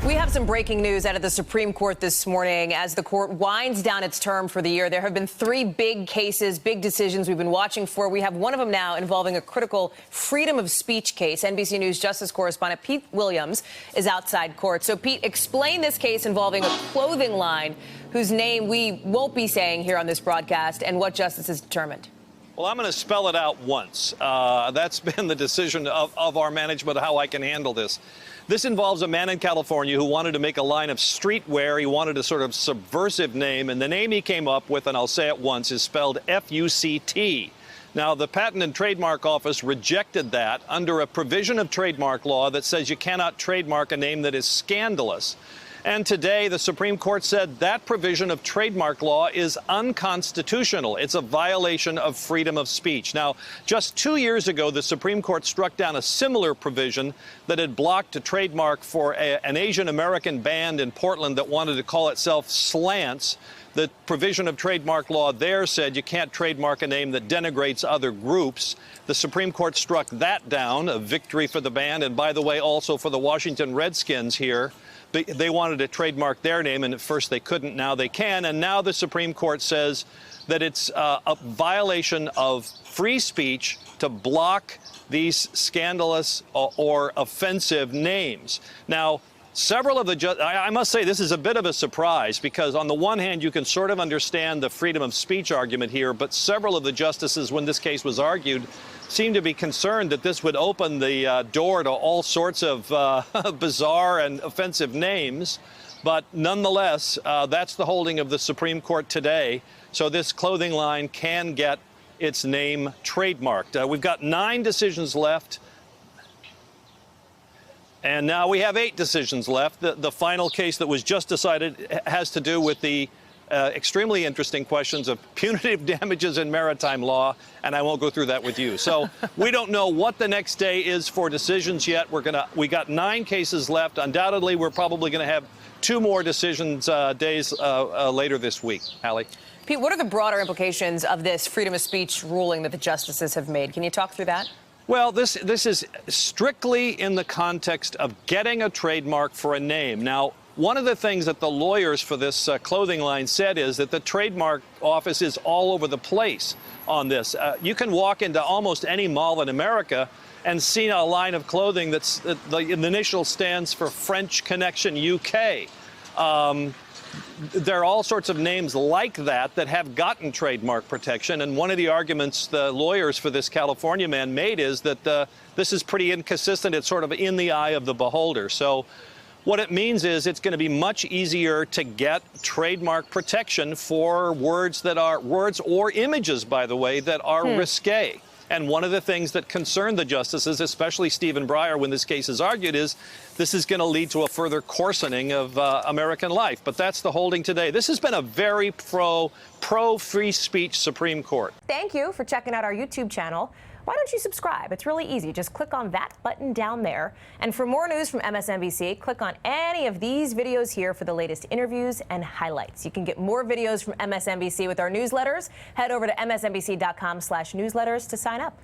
We have some breaking news out of the Supreme Court this morning. As the court winds down its term for the year, there have been three big cases, big decisions we've been watching for. We have one of them now involving a critical freedom of speech case. NBC News Justice correspondent Pete Williams is outside court. So, Pete, explain this case involving a clothing line whose name we won't be saying here on this broadcast and what justice has determined. Well, I'm going to spell it out once. That's been the decision of our management, how I can handle this. This involves a man in California who wanted to make a line of streetwear. He wanted a sort of subversive name, and the name he came up with, and I'll say it once, is spelled F-U-C-T. Now, the Patent and Trademark Office rejected that under a provision of trademark law that says you cannot trademark a name that is scandalous. And today, the Supreme Court said that provision of trademark law is unconstitutional. It's a violation of freedom of speech. Now, just 2 years ago, the Supreme Court struck down a similar provision that had blocked a trademark for an Asian American band in Portland that wanted to call itself Slants. The provision of trademark law there said you can't trademark a name that denigrates other groups. The Supreme Court struck that down, a victory for the band, and by the way, also for the Washington Redskins here. They wanted to trademark their name, and at first they couldn't. Now they can. And now the Supreme Court says that it's a violation of free speech to block these scandalous or offensive names. Now, several of the I must say this is a bit of a surprise because on the one hand, you can sort of understand the freedom of speech argument here, but several of the justices, when this case was argued, seemed to be concerned that this would open the door to all sorts of bizarre and offensive names. But nonetheless, that's the holding of the Supreme Court today. So this clothing line can get its name trademarked. We've got 9 decisions left. And now we have 8 decisions left. The final case that was just decided has to do with the extremely interesting questions of punitive damages in maritime law, and I won't go through that with you. So we don't know what the next day is for decisions yet. We got 9 cases left. Undoubtedly, we're probably going to have 2 more decisions days later this week. Hallie? Pete, what are the broader implications of this freedom of speech ruling that the justices have made? Can you talk through that? Well, this is strictly in the context of getting a trademark for a name. Now, one of the things that the lawyers for this clothing line said is that the trademark office is all over the place on this. You can walk into almost any mall in America and see a line of clothing that's the initial stands for French Connection UK. There are all sorts of names like that that have gotten trademark protection. And one of the arguments the lawyers for this California man made is that this is pretty inconsistent. It's sort of in the eye of the beholder. So what it means is it's going to be much easier to get trademark protection for words or images, by the way, that are risque. And one of the things that concerned the justices, especially Stephen Breyer, when this case is argued, is this is going to lead to a further coarsening of American life. But that's the holding today. This has been a very pro-free speech Supreme Court. Thank you for checking out our YouTube channel. Why don't you subscribe? It's really easy. Just click on that button down there. And for more news from MSNBC, click on any of these videos here for the latest interviews and highlights. You can get more videos from MSNBC with our newsletters. Head over to msnbc.com/newsletters to sign up.